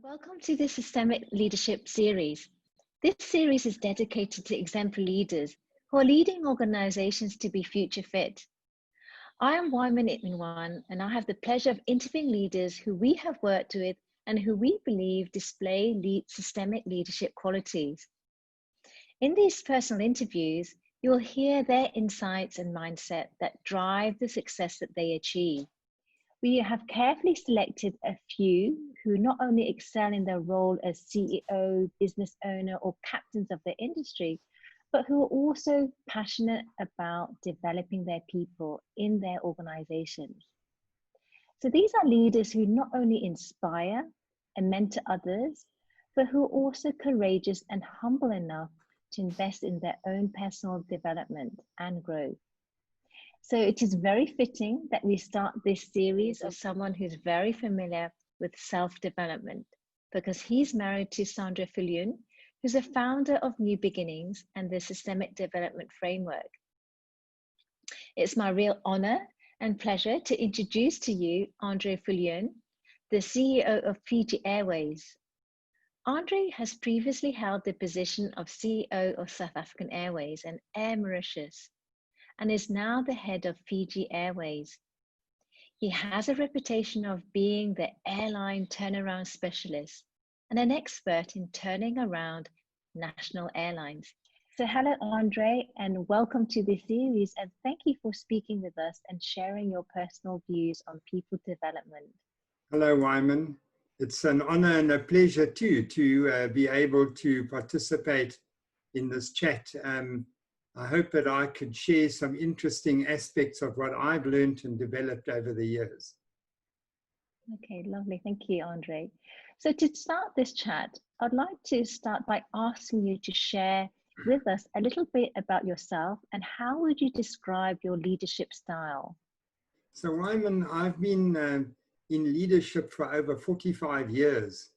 Welcome to the Systemic Leadership series. This series is dedicated to exemplar leaders who are leading organizations to be future fit. I am Viljoen, and I have the pleasure of interviewing leaders who we have worked with and who we believe display systemic leadership qualities. In these personal interviews, you'll hear their insights and mindset that drive the success that they achieve. We have carefully selected a few who not only excel in their role as CEO, business owner, or captains of their industry, but who are also passionate about developing their people in their organizations. So these are leaders who not only inspire and mentor others, but who are also courageous and humble enough to invest in their own personal development and growth. So it is very fitting that we start this series of someone who's very familiar with self-development, because he's married to Sandra Viljoen, who's a founder of New Beginnings and the Systemic Development Framework. It's my real honor and pleasure to introduce to you Andre Viljoen, the CEO of Fiji Airways. Andre has previously held the position of CEO of South African Airways and Air Mauritius, and is now the head of Fiji Airways. He has a reputation of being the airline turnaround specialist and an expert in turning around national airlines. So hello, Andre, and welcome to this series, and thank you for speaking with us and sharing your personal views on people development. Hello, Wyman. It's an honor and a pleasure too to be able to participate in this chat. I hope that I could share some interesting aspects of what I've learned and developed over the years. Okay, lovely. Thank you, Andre. So to start this chat, I'd like to start by asking you to share with us a little bit about yourself and how would you describe your leadership style? So, Wyman, I've been in leadership for over 45 years,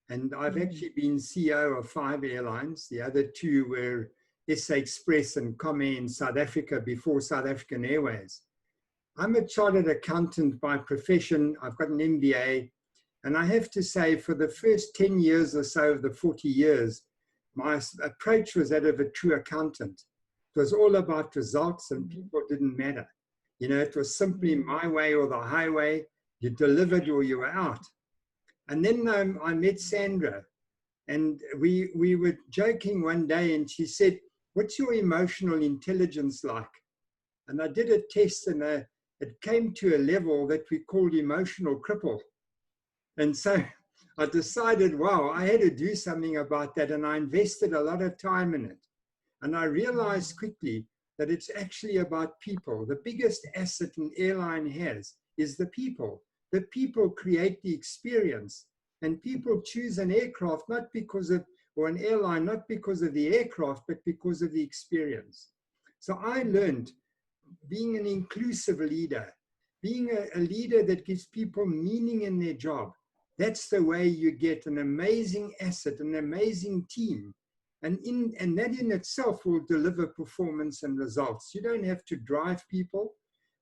and I've actually been CEO of 5 airlines. The other 2 were SA Express and Comair in South Africa before South African Airways. I'm a chartered accountant by profession. I've got an MBA, and I have to say for the first 10 years or so of the 40 years, my approach was that of a true accountant. It was all about results and people didn't matter. You know, it was simply my way or the highway. You delivered or you were out. And then I met Sandra, and we were joking one day, and she said, "What's your emotional intelligence like?" And I did a test, and it came to a level that we called emotional cripple. And so I decided, wow, I had to do something about that. And I invested a lot of time in it. And I realized quickly that it's actually about people. The biggest asset an airline has is the people. The people create the experience. And people choose an aircraft not because of or an airline, not because of the aircraft, but because of the experience. So I learned being an inclusive leader, being a leader that gives people meaning in their job. That's the way you get an amazing asset, an amazing team. And that in itself will deliver performance and results. You don't have to drive people,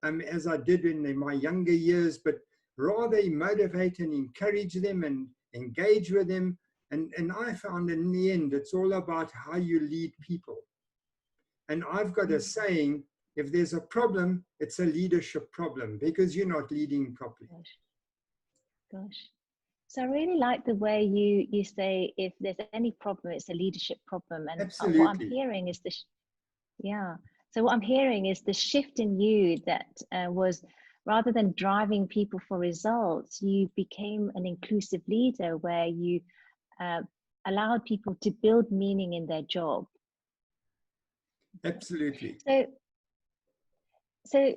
as I did in my younger years, but rather motivate and encourage them and engage with them. And I found in the end, it's all about how you lead people. And I've got a saying, if there's a problem, it's a leadership problem because you're not leading properly. Gosh. So I really like the way you say, if there's any problem, it's a leadership problem. And Absolutely. What I'm hearing is So what I'm hearing is the shift in you that was, rather than driving people for results, you became an inclusive leader where you allowed people to build meaning in their job. Absolutely. So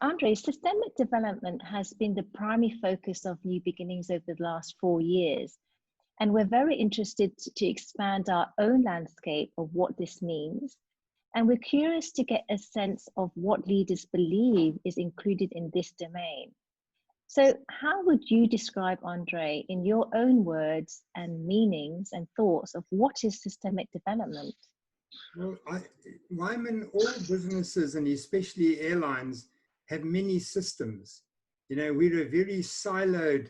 Andre, systemic development has been the primary focus of New Beginnings over the last 4 years. And we're very interested to expand our own landscape of what this means. And we're curious to get a sense of what leaders believe is included in this domain. So how would you describe, Andre, in your own words and meanings and thoughts of what is systemic development? Well, Wyman, all businesses and especially airlines have many systems. You know, we're a very siloed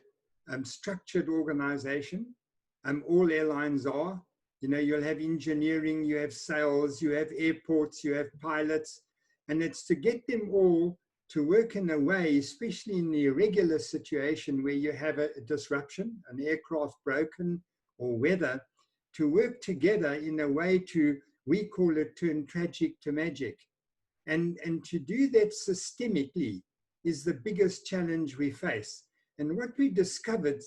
structured organization. All airlines are. You know, you'll have engineering, you have sales, you have airports, you have pilots, and it's to get them all to work in a way, especially in the irregular situation where you have a disruption, an aircraft broken or weather, to work together in a way to, we call it, turn tragic to magic. And to do that systemically is the biggest challenge we face. And what we discovered,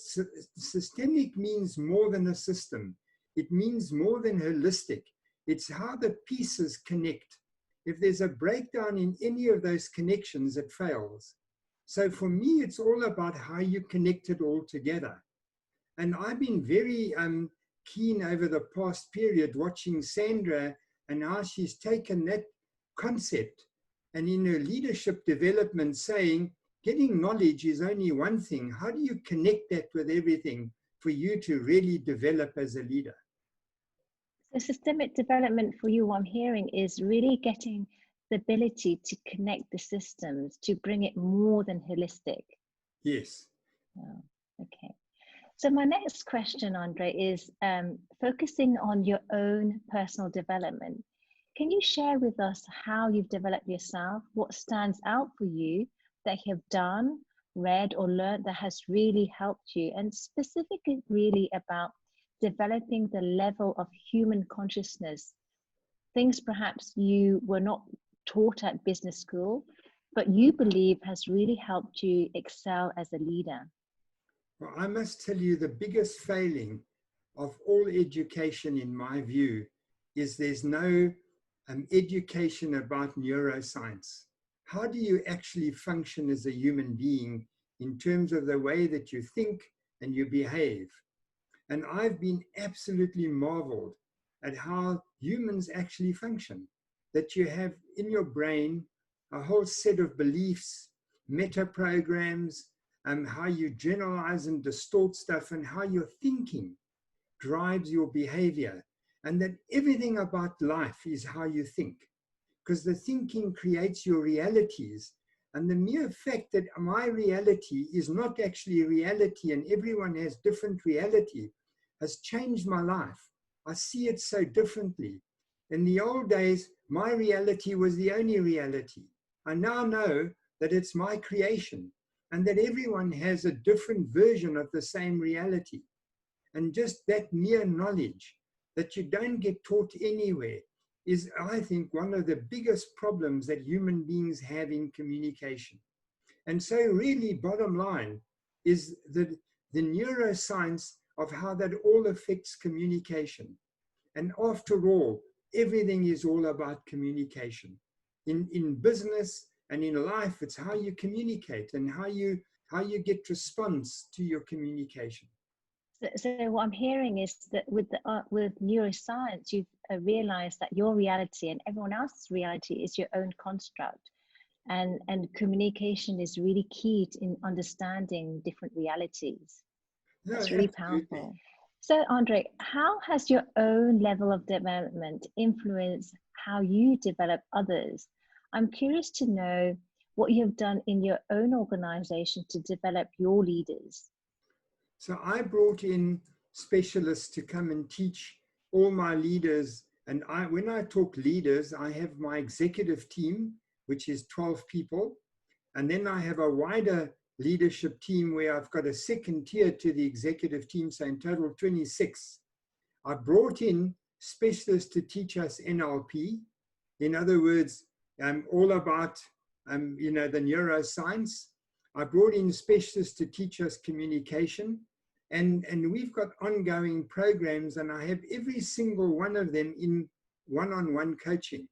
systemic means more than a system. It means more than holistic. It's how the pieces connect. If there's a breakdown in any of those connections, it fails. So for me, it's all about how you connect it all together. And I've been very keen over the past period watching Sandra and how she's taken that concept and in her leadership development saying, getting knowledge is only one thing. How do you connect that with everything for you to really develop as a leader? So systemic development for you, what I'm hearing, is really getting the ability to connect the systems, to bring it more than holistic. Yes. Oh, okay. So my next question, Andre, is focusing on your own personal development. Can you share with us how you've developed yourself? What stands out for you that you have done, read, or learned that has really helped you? And specifically really about developing the level of human consciousness, things perhaps you were not taught at business school, but you believe has really helped you excel as a leader. Well, I must tell you, the biggest failing of all education, in my view, is there's no education about neuroscience. How do you actually function as a human being in terms of the way that you think and you behave? And I've been absolutely marveled at how humans actually function, that you have in your brain a whole set of beliefs, meta programs, how you generalize and distort stuff, and how your thinking drives your behavior, and that everything about life is how you think, because the thinking creates your realities. And the mere fact that my reality is not actually reality and everyone has different reality has changed my life. I see it so differently. In the old days, my reality was the only reality. I now know that it's my creation and that everyone has a different version of the same reality. And just that mere knowledge that you don't get taught anywhere is, I think, one of the biggest problems that human beings have in communication. And so really, bottom line, is the neuroscience of how that all affects communication. And after all, everything is all about communication. In business and in life, it's how you communicate and how you get response to your communication. So what I'm hearing is that with neuroscience, you've realized that your reality and everyone else's reality is your own construct, and communication is really key in understanding different realities. That's really powerful. So Andre, how has your own level of development influenced how you develop others? I'm curious to know what you have done in your own organization to develop your leaders. So I brought in specialists to come and teach all my leaders. And when I talk leaders, I have my executive team, which is 12 people. And then I have a wider leadership team where I've got a second tier to the executive team, so in total 26. I brought in specialists to teach us NLP. In other words, all about the neuroscience. I brought in specialists to teach us communication, and we've got ongoing programs, and I have every single one of them in one-on-one coaching,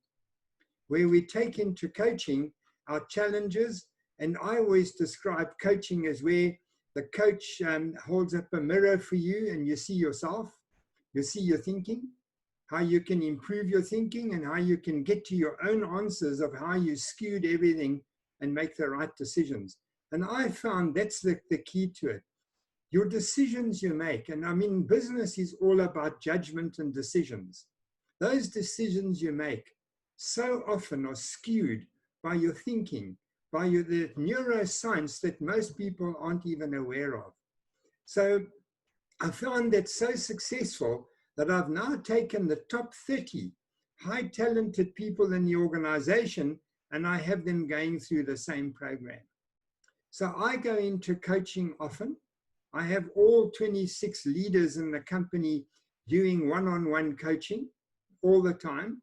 where we take into coaching our challenges. And I always describe coaching as where the coach holds up a mirror for you and you see yourself, you see your thinking, how you can improve your thinking and how you can get to your own answers of how you skewed everything and make the right decisions. And I found that's the key to it. Your decisions you make, and I mean, business is all about judgment and decisions. Those decisions you make so often are skewed by your thinking, by the neuroscience that most people aren't even aware of. So I found that so successful that I've now taken the top 30 high talented people in the organization and I have them going through the same program. So I go into coaching often. I have all 26 leaders in the company doing one-on-one coaching all the time.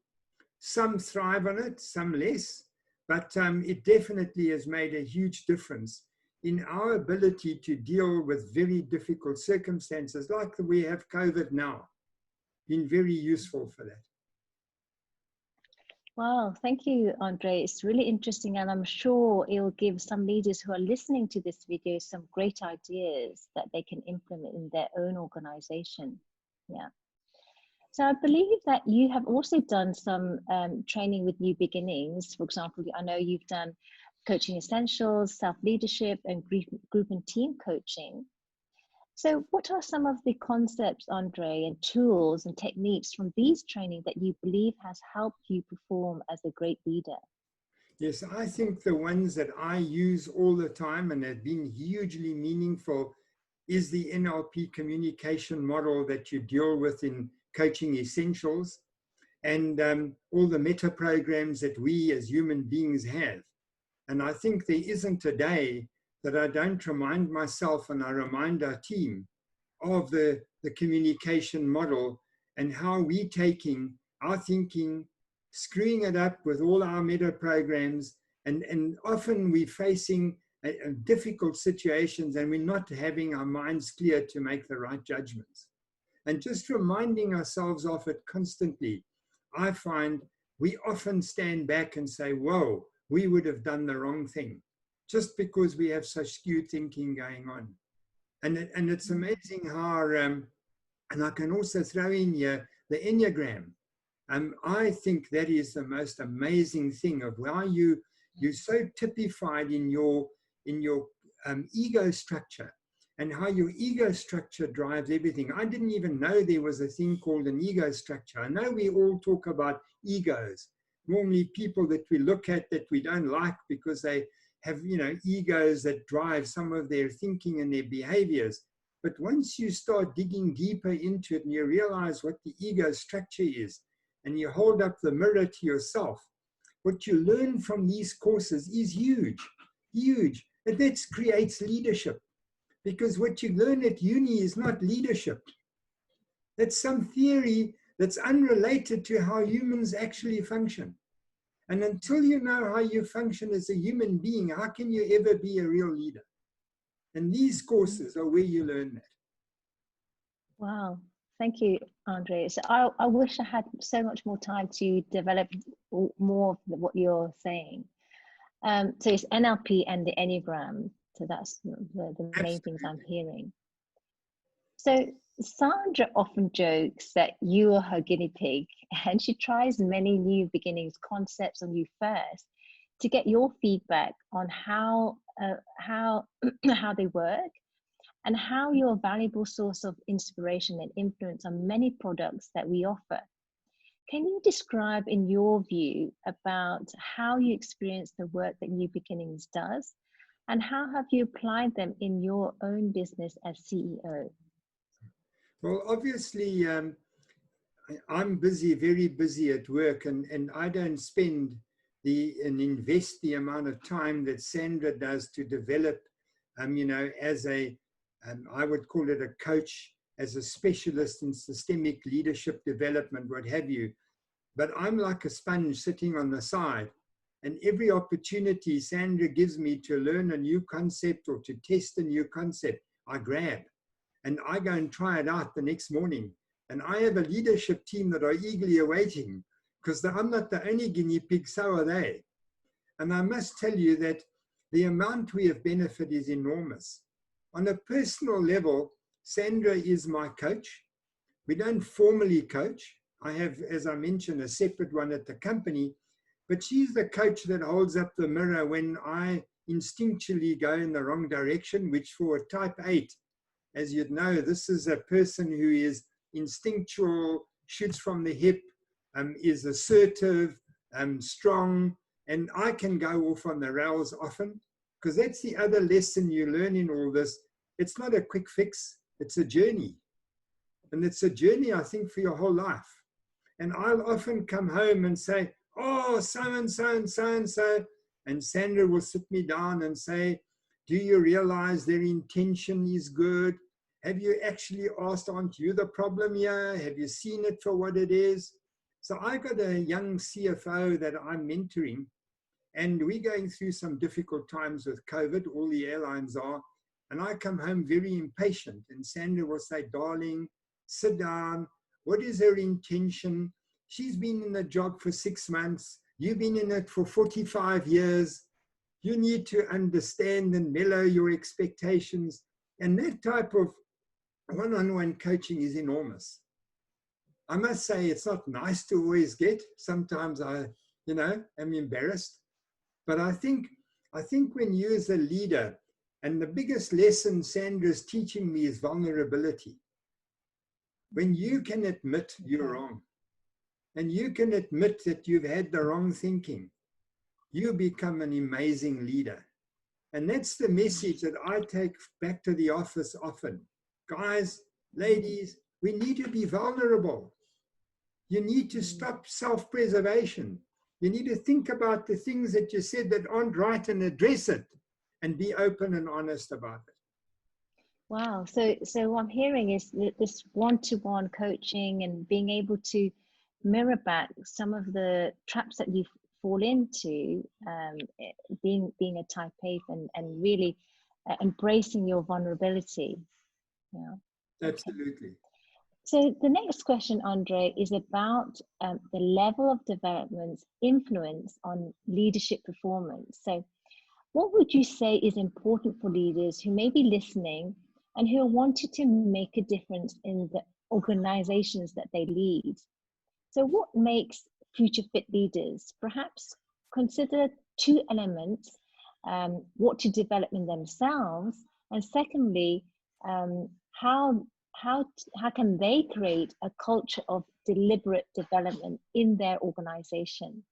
Some thrive on it, some less, but it definitely has made a huge difference in our ability to deal with very difficult circumstances like we have COVID now. Been very useful for that. Wow, thank you, Andre. It's really interesting, and I'm sure it will give some leaders who are listening to this video some great ideas that they can implement in their own organization. Yeah. So I believe that you have also done some training with New Beginnings. For example, I know you've done coaching essentials, self-leadership, and group and team coaching. So what are some of the concepts, Andre, and tools and techniques from these training that you believe has helped you perform as a great leader? Yes, I think the ones that I use all the time and have been hugely meaningful is the NLP communication model that you deal with in coaching essentials and all the meta programs that we as human beings have. And I think there isn't a day that I don't remind myself and I remind our team of the communication model and how we taking our thinking, screwing it up with all our meta programs, and often we're facing difficult situations and we're not having our minds clear to make the right judgments. And just reminding ourselves of it constantly, I find we often stand back and say, whoa, we would have done the wrong thing, just because we have such skewed thinking going on. And it's amazing how, and I can also throw in here the Enneagram. I think that is the most amazing thing of why you're so typified in your ego structure and how your ego structure drives everything. I didn't even know there was a thing called an ego structure. I know we all talk about egos. Normally people that we look at that we don't like because they have, egos that drive some of their thinking and their behaviors. But once you start digging deeper into it and you realize what the ego structure is, and you hold up the mirror to yourself, what you learn from these courses is huge, huge. And that creates leadership, because what you learn at uni is not leadership. That's some theory that's unrelated to how humans actually function. And until you know how you function as a human being, how can you ever be a real leader? And these courses are where you learn that. Wow, thank you, Andre. So I wish I had so much more time to develop more of what you're saying. So it's NLP and the Enneagram. So that's the main things I'm hearing. So Sandra often jokes that you are her guinea pig, and she tries many New Beginnings concepts on you first to get your feedback on how they work and how you're a valuable source of inspiration and influence on many products that we offer. Can you describe, in your view, about how you experience the work that New Beginnings does, and how have you applied them in your own business as CEO? Well, obviously, I'm busy, very busy at work, and I don't spend and invest the amount of time that Sandra does to develop, as I would call it a coach, as a specialist in systemic leadership development, what have you. But I'm like a sponge sitting on the side, and every opportunity Sandra gives me to learn a new concept or to test a new concept, I grab. And I go and try it out the next morning. And I have a leadership team that are eagerly awaiting, because I'm not the only guinea pig, so are they. And I must tell you that the amount we have benefit is enormous. On a personal level, Sandra is my coach. We don't formally coach. I have, as I mentioned, a separate one at the company, but she's the coach that holds up the mirror when I instinctually go in the wrong direction, which for a type 8, as you'd know, this is a person who is instinctual, shoots from the hip, is assertive, strong, and I can go off on the rails often, because that's the other lesson you learn in all this. it's not a quick fix, it's a journey. And it's a journey, I think, for your whole life. And I'll often come home and say, oh, so and so and so and so. And Sandra will sit me down and say, do you realize their intention is good? Have you actually asked, aren't you the problem here? Have you seen it for what it is? So I got a young CFO that I'm mentoring, and we're going through some difficult times with COVID. All the airlines are. And I come home very impatient. And Sandra will say, darling, sit down. What is her intention? She's been in the job for 6 months. You've been in it for 45 years. You need to understand and mellow your expectations. And that type of one-on-one coaching is enormous. I must say it's not nice to always get. Sometimes I, am embarrassed. But I think when you as a leader, and the biggest lesson Sandra's teaching me is vulnerability. When you can admit you're wrong, and you can admit that you've had the wrong thinking, you become an amazing leader. And that's the message that I take back to the office often. Guys, ladies, we need to be vulnerable. You need to stop self-preservation. You need to think about the things that you said that aren't right and address it and be open and honest about it. Wow. So what I'm hearing is this one-to-one coaching and being able to mirror back some of the traps that you fall into, being a type A and really embracing your vulnerability. Yeah. Absolutely. Okay. So the next question, Andre, is about the level of development's influence on leadership performance. So what would you say is important for leaders who may be listening and who are wanting to make a difference in the organizations that they lead? So what makes future fit leaders? Perhaps consider 2 elements, what to develop in themselves, and secondly, how can they create a culture of deliberate development in their organization?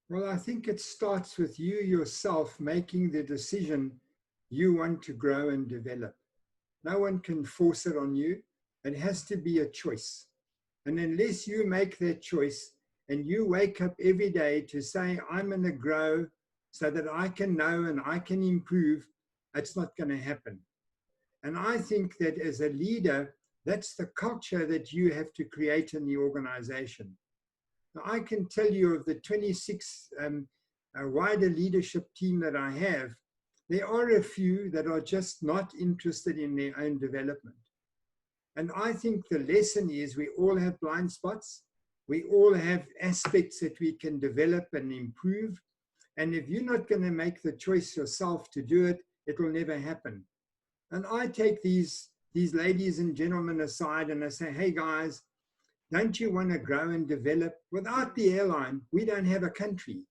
Well, I think it starts with you yourself making the decision you want to grow and develop. No one can force it on you. It has to be a choice. And unless you make that choice and you wake up every day to say, I'm going to grow so that I can know and I can improve, it's not going to happen. And I think that as a leader, that's the culture that you have to create in the organization. Now, I can tell you of the 26 wider leadership team that I have, there are a few that are just not interested in their own development. And I think the lesson is we all have blind spots. We all have aspects that we can develop and improve. And if you're not going to make the choice yourself to do it, it will never happen. And I take these ladies and gentlemen aside and I say, hey guys, don't you want to grow and develop? Without the airline, we don't have a country.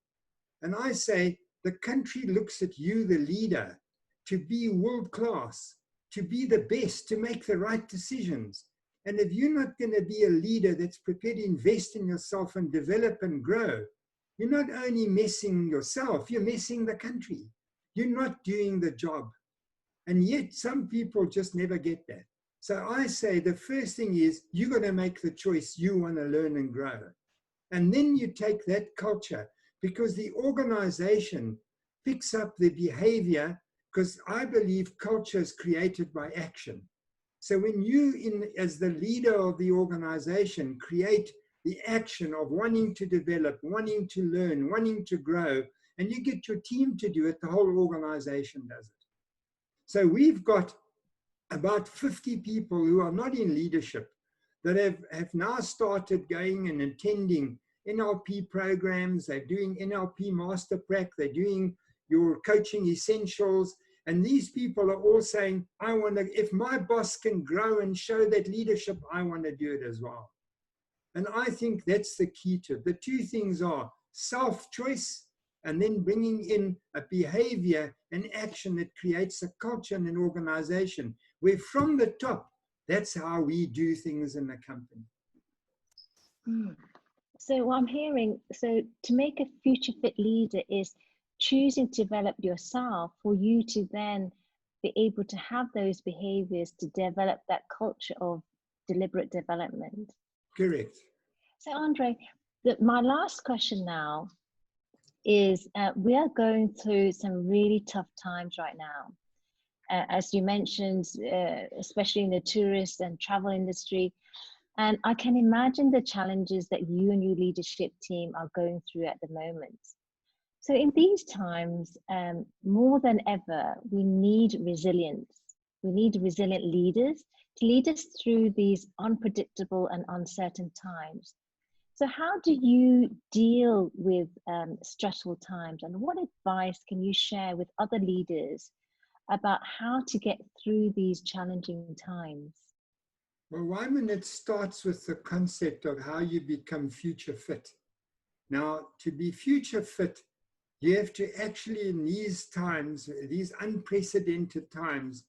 And I say, the country looks at you, the leader, to be world class, to be the best, to make the right decisions. And if you're not going to be a leader that's prepared to invest in yourself and develop and grow, you're not only messing yourself, you're messing the country. You're not doing the job. And yet some people just never get that. So I say the first thing is you got to make the choice you want to learn and grow. And then you take that culture, because the organization picks up the behavior, because I believe culture is created by action. So when you, as the leader of the organization, create the action of wanting to develop, wanting to learn, wanting to grow, and you get your team to do it, the whole organization does it. So we've got about 50 people who are not in leadership that have now started going and attending NLP programs. They're doing NLP Master Prac. They're doing your coaching essentials. And these people are all saying, I want to, if my boss can grow and show that leadership, I want to do it as well. And I think that's the key to it. The 2 things are self-choice and then bringing in a behavior and action that creates a culture in an organization where from the top, that's how we do things in the company. So what I'm hearing, so to make a future fit leader is choosing to develop yourself for you to then be able to have those behaviors to develop that culture of deliberate development. Correct. So Andre, my last question now is, we are going through some really tough times right now. As you mentioned, especially in the tourist and travel industry. And I can imagine the challenges that you and your leadership team are going through at the moment. So in these times, more than ever, we need resilience. We need resilient leaders to lead us through these unpredictable and uncertain times. So how do you deal with stressful times, and what advice can you share with other leaders about how to get through these challenging times? Well, Wyman, it starts with the concept of how you become future fit. Now, to be future fit, you have to actually, in these times, these unprecedented times,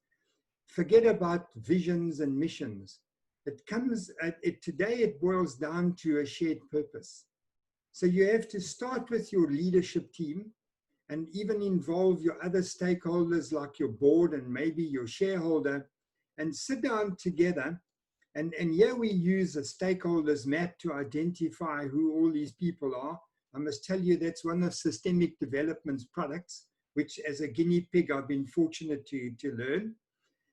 forget about visions and missions. Today it boils down to a shared purpose. So you have to start with your leadership team and even involve your other stakeholders like your board and maybe your shareholder, and sit down together. And here we use a stakeholders map to identify who all these people are. I must tell you that's one of Systemic Development's products, which as a guinea pig I've been fortunate to learn.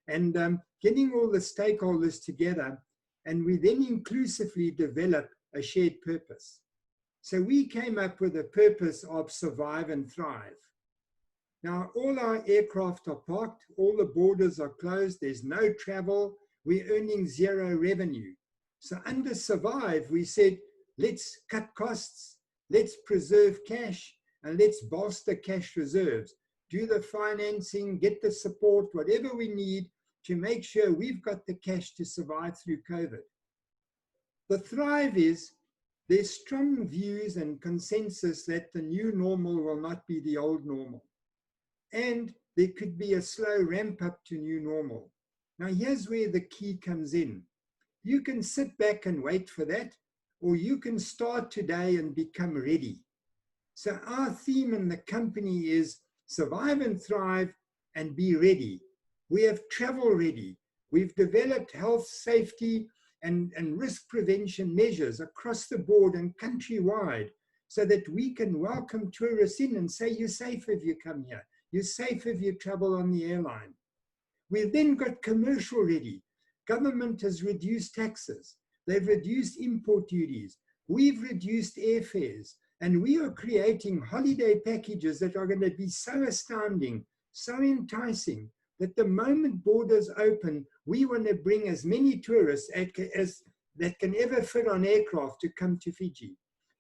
And getting all the stakeholders together, and we then inclusively develop a shared purpose. So we came up with a purpose of survive and thrive. Now, all our aircraft are parked, all the borders are closed, there's no travel, we're earning zero revenue. So under survive, we said, let's cut costs, let's preserve cash, and let's bolster cash reserves. Do the financing, get the support, whatever we need to make sure we've got the cash to survive through COVID. The thrive is, there's strong views and consensus that the new normal will not be the old normal. And there could be a slow ramp up to new normal. Now here's where the key comes in. You can sit back and wait for that, or you can start today and become ready. So our theme in the company is survive and thrive and be ready. We have travel ready. We've developed health, safety, and risk prevention measures across the board and countrywide so that we can welcome tourists in and say, you're safe if you come here. You're safe if you travel on the airline. We've then got commercial ready. Government has reduced taxes. They've reduced import duties. We've reduced airfares. And we are creating holiday packages that are going to be so astounding, so enticing, that the moment borders open, we want to bring as many tourists as that can ever fit on aircraft to come to Fiji.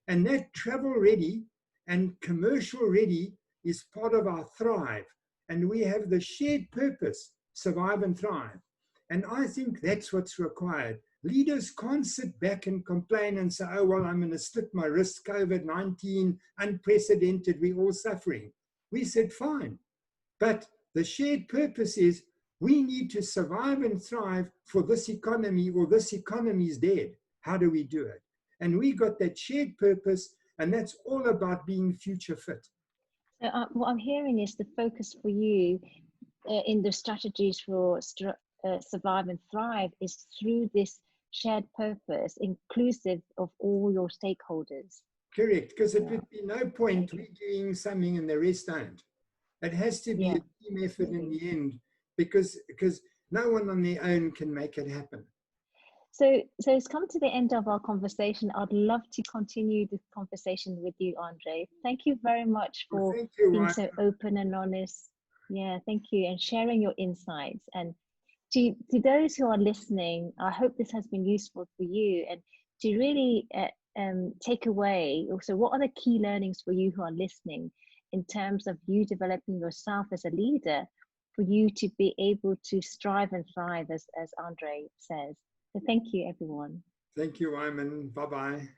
And that travel ready and commercial ready is part of our thrive. And we have the shared purpose, survive and thrive. And I think that's what's required. Leaders can't sit back and complain and say, oh, well, I'm going to slit my wrist, COVID-19, unprecedented, we're all suffering. We said, fine. But the shared purpose is we need to survive and thrive for this economy, or this economy is dead. How do we do it? And we got that shared purpose, and that's all about being future fit. So what I'm hearing is the focus for you in the strategies for survive and thrive is through this shared purpose, inclusive of all your stakeholders. Correct, because it would be no point we doing something and the rest don't. It has to be a team effort in the end, because no one on their own can make it happen. So it's come to the end of our conversation. I'd love to continue this conversation with you, Andre. Thank you very much for being so open and honest. Yeah, thank you, and sharing your insights. And to those who are listening, I hope this has been useful for you, and to really take away also what are the key learnings for you who are listening in terms of you developing yourself as a leader, for you to be able to strive and thrive, as Andre says. So thank you, everyone. Thank you, Wyman. Bye-bye.